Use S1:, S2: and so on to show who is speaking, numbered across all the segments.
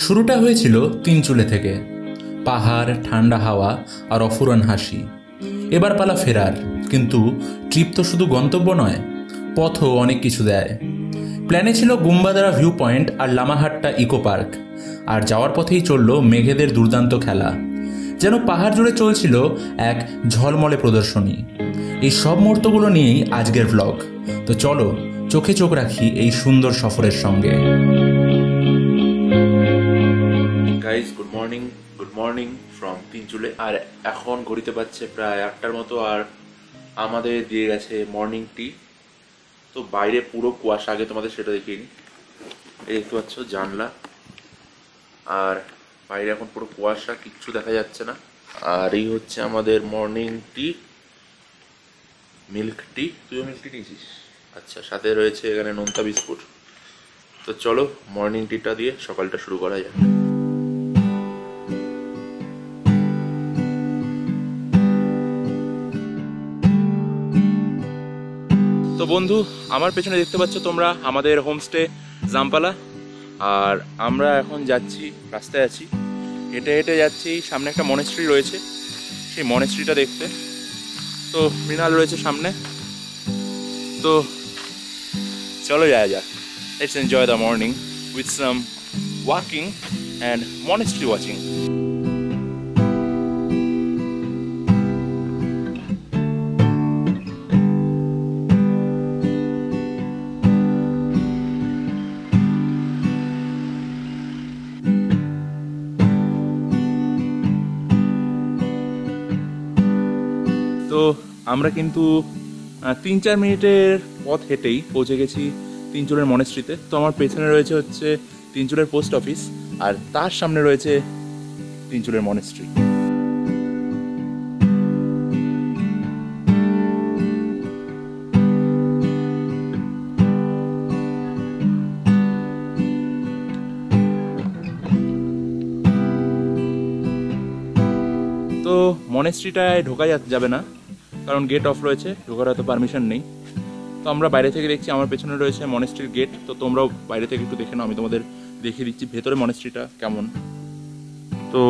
S1: শুরুটা হয়েছিল তিনচুলে থেকে। পাহাড়, ঠান্ডা হাওয়া আর অফুরান হাসি। এবার পালা ফেরার, কিন্তু ট্রিপ তো শুধু গন্তব্য নয়, পথও অনেক কিছু দেয়। প্ল্যানে ছিল গুম্বাদারা ভিউ পয়েন্ট আর লামাহাট্টা ইকো পার্ক, আর যাওয়ার পথেই চলল মেঘেদের দুর্দান্ত খেলা। যেন পাহাড় জুড়ে চলছিল এক ঝলমলে প্রদর্শনী। এই সব মুহূর্তগুলো নিয়েই আজকের ব্লগ। তো চলো চোখে চোখ রাখি এই সুন্দর সফরের সঙ্গে।
S2: Guys good morning from Tinchuley. আর এখন ঘড়িতে পাচ্ছে প্রায় 8টার মতো, আর আমাদের দিয়ে গেছে মর্নিং টি। তো বাইরে পুরো কুয়াশা, আগে তোমাদের সেটা দেখিনি। এই দেখতে পাচ্ছ জানলা, আর বাইরে এখন পুরো কুয়াশা, কিচ্ছু দেখা যাচ্ছে না। আর এই হচ্ছে আমাদের মর্নিং টি, মিল্ক টি। তুইও মিল্ক টি নিয়েছিস? আচ্ছা, সাথে রয়েছে এখানে নোনতা বিস্কুট। তো চলো মর্নিং টিটা দিয়ে সকালটা শুরু করা যাক। তো বন্ধু, আমার পেছনে দেখতে পাচ্ছ তোমরা আমাদের হোমস্টে জামপালা। আর আমরা এখন যাচ্ছি, রাস্তায় আছি, হেঁটে হেঁটে যাচ্ছি। সামনে একটা মনেস্ট্রি রয়েছে, সেই মনেস্ট্রিটা দেখতে। তো মৃণাল রয়েছে সামনে। তো চলো যাওয়া যাক। Let's enjoy the morning with some walking and monastery watching. তো আমরা কিন্তু 3-4 মিনিটের পথ হেঁটেই পৌঁছে গেছি তিনচুলের মনেস্ট্রিতে। তো আমার পেছনে রয়েছে হচ্ছে তিনচুলের পোস্ট অফিস, আর তার সামনে রয়েছে তিনচুলের মনেস্ট্রি। তো মনেস্ট্রিটায় ঢোকা যাবে না, কারণ গেট অফ রয়েছে, ঢোকার হয়তো পারমিশন নেই। তো আমরা বাইরে থেকে দেখছি। আমার পেছনে রয়েছে মনেস্ট্রির গেট। তো তোমরাও বাইরে থেকে একটু দেখে নাও, আমি তোমাদের দেখিয়ে দিচ্ছি ভেতরে মনেস্ট্রিটা কেমন। তো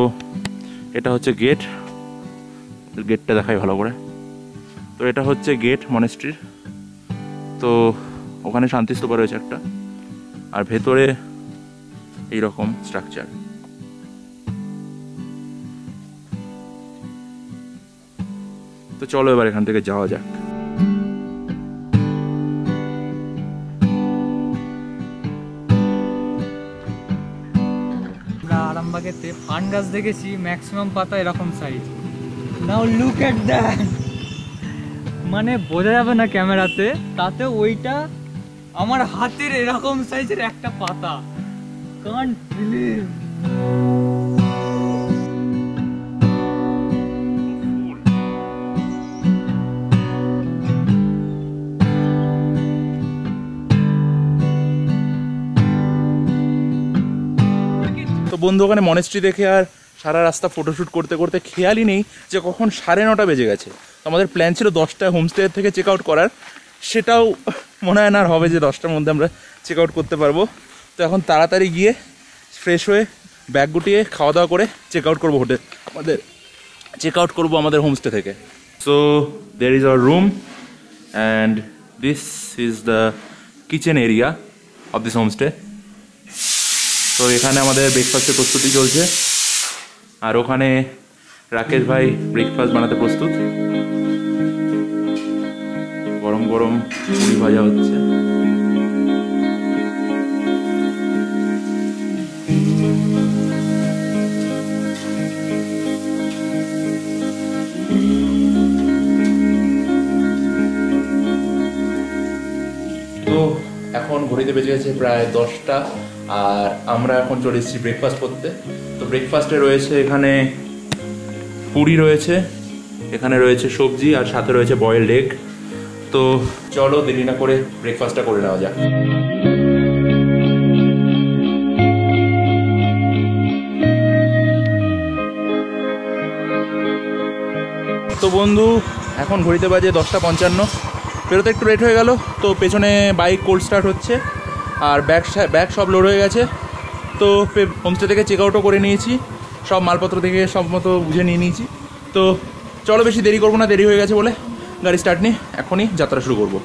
S2: এটা হচ্ছে গেট, গেটটা দেখাই ভালো করে। তো এটা হচ্ছে গেট মনেস্ট্রির। তো ওখানে শান্তিস্তূপা রয়েছে একটা, আর ভেতরে এইরকম স্ট্রাকচার। তো চলো এবার এখান থেকে যাওয়া যাক।
S3: আমরা আরামবাগেতে ফান গাছ দেখেছি, ম্যাক্সিমাম পাতা এরকম size. Now look at that, মানে বোঝা যাবে না ক্যামেরাতে, তাতে ওইটা আমার হাতের এরকম সাইজের একটা পাতা। Can't believe.
S2: তো বন্ধু, ওখানে মনেস্ট্রি দেখে আর সারা রাস্তা ফটোশ্যুট করতে করতে খেয়ালই নেই যে কখন 9:30 বেজে গেছে। তো আমাদের প্ল্যান ছিল 10টায় হোমস্টে থেকে চেক আউট করার, সেটাও মনে হয় না আর হবে যে 10টার মধ্যে আমরা চেক আউট করতে পারবো। তো এখন তাড়াতাড়ি গিয়ে ফ্রেশ হয়ে ব্যাগ গুটিয়ে খাওয়া দাওয়া করে চেক আউট করবো আমাদের হোমস্টে থেকে। So there is our room and this is the kitchen area of this homestay. তো এখানে আমাদের ব্রেকফাস্টের প্রস্তুতি চলছে, আর ওখানে রাকেশ ভাই ব্রেকফাস্ট বানাতে প্রস্তুত। গরম গরম পুরি ভাজা হচ্ছে। তো এখন ঘড়িতে বেজে গেছে প্রায় 10টা, আর আমরা এখন চলে এসেছি ব্রেকফাস্ট করতে। তো ব্রেকফাস্টে রয়েছে এখানে পুরি রয়েছে, এখানে রয়েছে সবজি, আর সাথে রয়েছে বয়েলড এগ। তো চলো দেরি না করে ব্রেকফাস্টটা করে নেওয়া যাক। তো বন্ধু, এখন ঘড়িতে বাজে 10:55। বেরোতে একটু লেট হয়ে গেল। তো পেছনে বাইক কোল্ড স্টার্ট হচ্ছে, আর ব্যাগ সব লোড হয়ে গেছে। তো হোমস্টে থেকে চেক আউটও করে নিয়েছি, সব মালপত্র থেকে সব মতো বুঝে নিয়ে নিয়েছি। তো চলো বেশি দেরি করবো না, দেরি হয়ে গেছে বলে গাড়ি স্টার্ট নিয়ে এখনই যাত্রা শুরু করবো।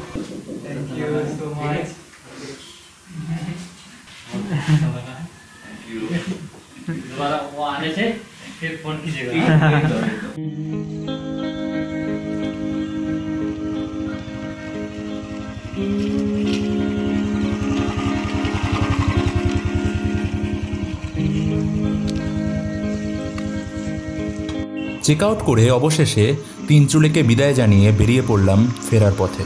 S4: वो आने से फिर फोन कीजिएगा।
S1: চেক আউট করে অবশেষে তিনচুলেকে বিদায় জানিয়ে বেরিয়ে পড়লাম ফেরার পথে।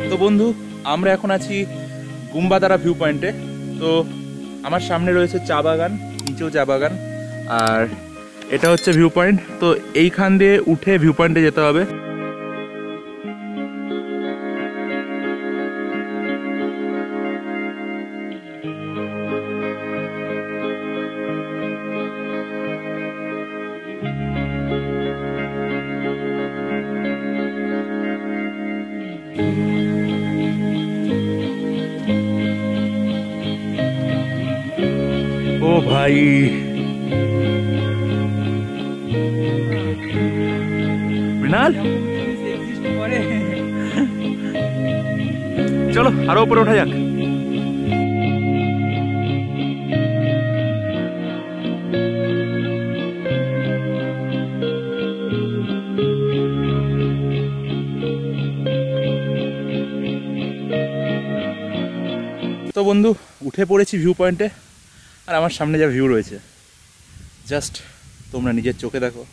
S2: তো বন্ধু, আমরা এখন আছি গুম্বাদারা ভিউ পয়েন্টে। তো আমার সামনে রয়েছে চা বাগান, নিচেও চা বাগান, আর এটা হচ্ছে ভিউ পয়েন্ট। তো এইখান দিয়ে উঠে ভিউ পয়েন্টে যেতে হবে। ও ভাই, মৃণাল চলো আরো উপরে ওঠা যাক। তো বন্ধু, উঠে পড়েছি ভিউ পয়েন্টে, আর আমার সামনে যা ভিউ রয়েছে জাস্ট তোমরা নিজের চোখে দেখো,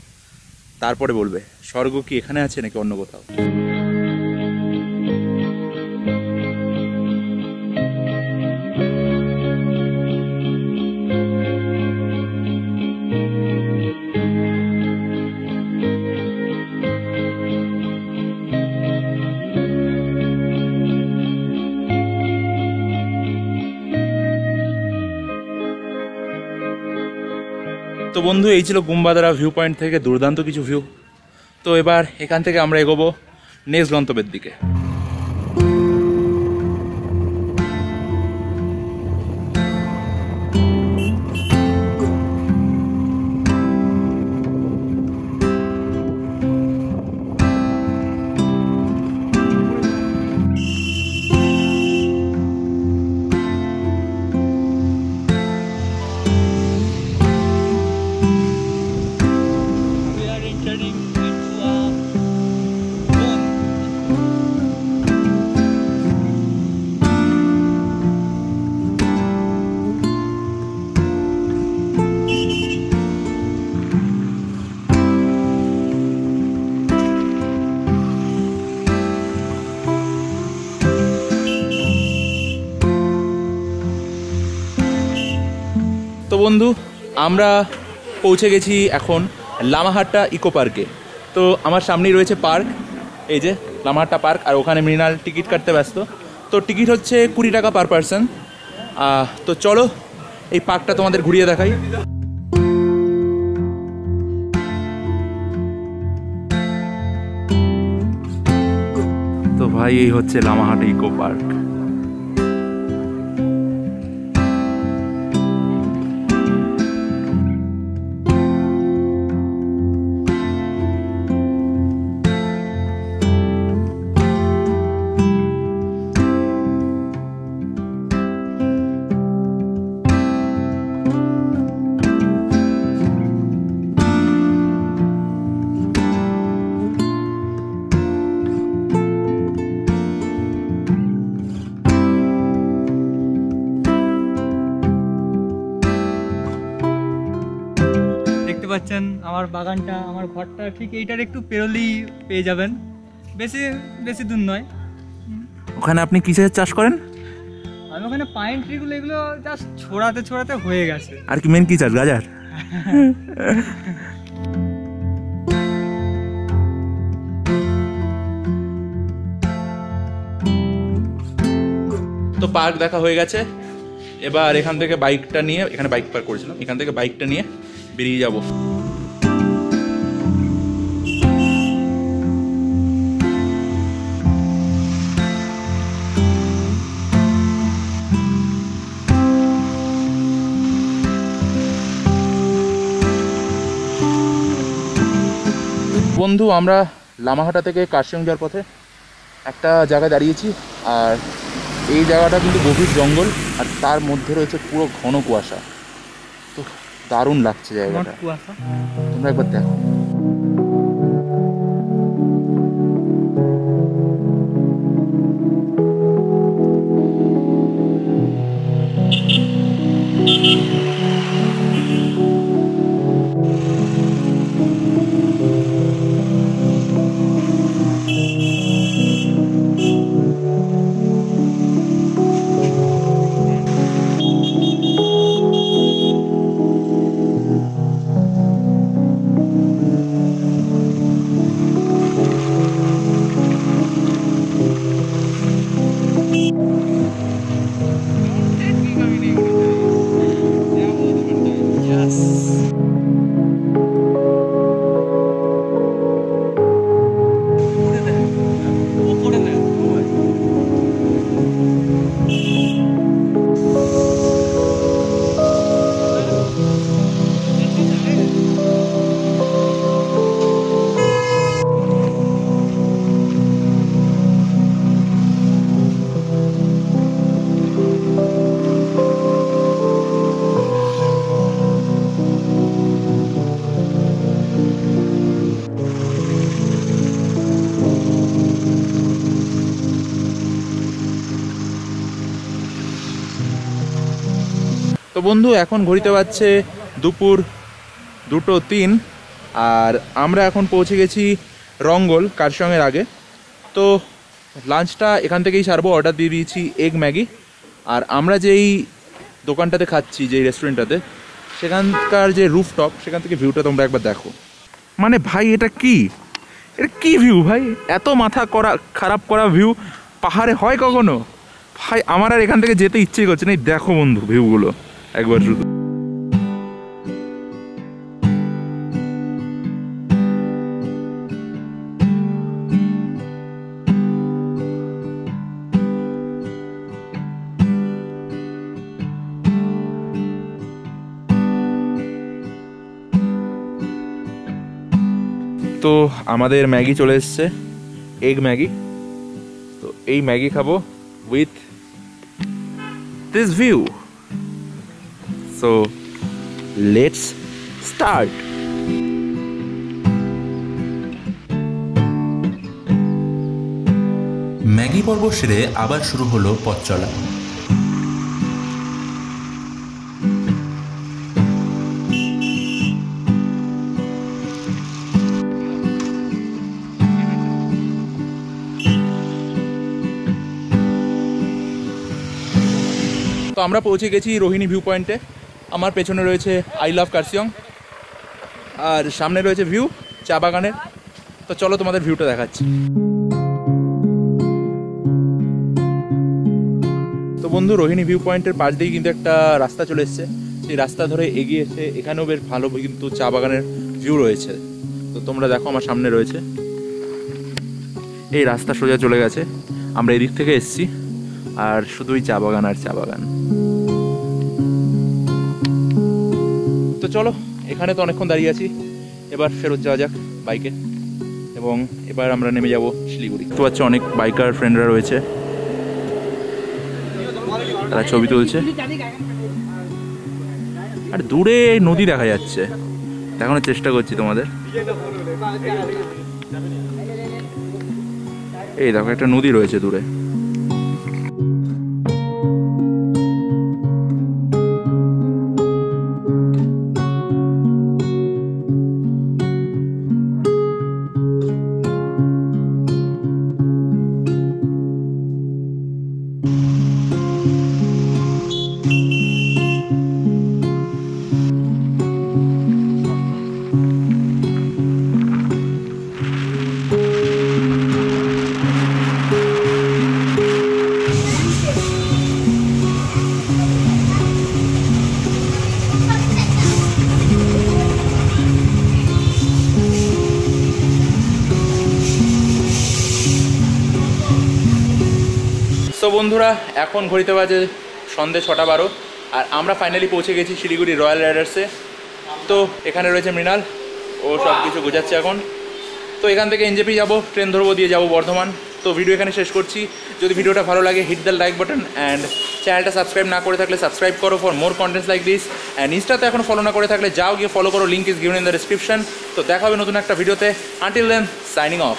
S2: তারপরে বলবে স্বর্গ কি এখানে আছে নাকি অন্য কোথাও। তো বন্ধু, এই ছিল গুম্বাদারা ভিউ পয়েন্ট থেকে দুর্দান্ত কিছু ভিউ। তো এবার এখান থেকে আমরা এগোবো নেক্সট গন্তব্যের দিকে। তো বন্ধু, আমরা পৌঁছে গেছি এখন লামাহাট্টা ইকো পার্কে। তো আমার সামনেই রয়েছে পার্ক, এই যে লামাহাট্টা পার্ক, আর ওখানে মৃণাল টিকিট কাটতে ব্যস্ত। তো টিকিট হচ্ছে 20 টাকা পার পারসন। তো চলো এই পার্কটা তোমাদের ঘুরিয়ে দেখাই। তো ভাই, এই হচ্ছে লামাহাট্টা ইকো পার্ক।
S3: পাচ্ছেন আমার বাগানটা, আমার ঘরটা ঠিক এইটার একটু পেরোলেই পেয়ে যাবেন, বেশি বেশি দূর নয়।
S2: ওখানে আপনি কিসের চাষ করেন?
S3: আমি ওখানে পাইন ট্রিগুলো এগুলো জাস্ট ছড়াতে ছড়াতে হয়ে গেছে।
S2: আর কি মেন কি চাষ? গাজর। তো পার্ক দেখা হয়ে গেছে, এবার এখান থেকে বাইকটা নিয়ে, এখানে বাইক পার্ক করেছিলাম, এখান থেকে বাইকটা নিয়ে বেরিয়ে যাব। বন্ধু, আমরা লামাহাটা থেকে কার্শিয়ং যাওয়ার পথে একটা জায়গায় দাঁড়িয়েছি, আর এই জায়গাটা কিন্তু গভীর জঙ্গল, আর তার মধ্যে রয়েছে পুরো ঘন কুয়াশা। তো দারুণ লাগছে জায়গাটা, তোমরা একবার দেখো। তো বন্ধু, এখন ঘড়িতে বাজছে দুপুর 2:03, আর আমরা এখন পৌঁছে গেছি রঙ্গল কার্শিয়ংয়ের আগে। তো লাঞ্চটা এখান থেকেই সারবো, অর্ডার দিয়ে দিয়েছি এগ ম্যাগি। আর আমরা যেই দোকানটাতে খাচ্ছি, যেই রেস্টুরেন্টটাতে, সেখানকার যে রুফটপ, সেখান থেকে ভিউটা তোমরা একবার দেখো। মানে ভাই, এটা কি ভিউ ভাই! এত মাথা খারাপ করা ভিউ পাহাড়ে হয় কখনো? ভাই, আমার আর এখান থেকে যেতে ইচ্ছে করছে না। দেখো বন্ধু, ভিউগুলো একবার শুধু। তো আমাদের ম্যাগি চলে এসছে, এগ ম্যাগি। তো এই ম্যাগি খাবো with this view. So let's start.
S1: Maggi পর্ব সেরে আবার শুরু হলো পথ চলা।
S2: তো আমরা পৌঁছে গেছি রোহিণী ভিউ পয়েন্টে। আমার পেছনে রয়েছে আই লাভ কার্শিয়ং, আর সামনে রয়েছে ভিউ চা বাগানের। তো চলো তোমাদের ভিউটা দেখাচ্ছি। তো বন্ধু, রোহিণী ভিউ পয়েন্টের পাশ দিয়ে কিন্তু একটা রাস্তা চলে এসছে। সেই রাস্তা ধরে এগিয়ে এসে এখানেও বেশ ভালো কিন্তু চা বাগানের ভিউ রয়েছে। তো তোমরা দেখো, আমার সামনে রয়েছে, এই রাস্তা সোজা চলে গেছে। আমরা এদিক থেকে এসছি, আর শুধুই চা বাগান আর চা বাগান। তো চলো, এখানে তো অনেকক্ষণ দাঁড়িয়ে আছি, এবার ফেরত যাওয়া যাক বাইকে, এবং এবার আমরা নেমে যাব শিলিগুড়ি। তো হচ্ছে অনেক বাইকার ফ্রেন্ডরা রয়েছে, তারা ছবি তুলছে, আর দূরে নদী দেখা যাচ্ছে। দেখানোর চেষ্টা করছি তোমাদের। এই দেখো, একটা নদী রয়েছে দূরে। সো বন্ধুরা, এখন ঘড়িতে বাজে সন্ধে 6:12 আর আমরা ফাইনালি পৌঁছে গেছি শিলিগুড়ি রয়্যাল রাইডার্সে। তো এখানে রয়েছে মৃণাল, ও সব কিছু গোছাচ্ছে এখন। তো এখান থেকে এনজেপি যাবো, ট্রেন ধরবো, দিয়ে যাবো বর্ধমান। তো ভিডিও এখানে শেষ করছি। যদি ভিডিওটা ভালো লাগে hit the like button and চ্যানেলটা সাবস্ক্রাইব না করে থাকলে সাবস্ক্রাইব করো for more contents like this. And ইনস্টাতে এখন ফলো না করে থাকলে যাও গিয়ে ফলো করো, link is given in the description. তো দেখা হবে নতুন একটা ভিডিওতে। Until then, signing of.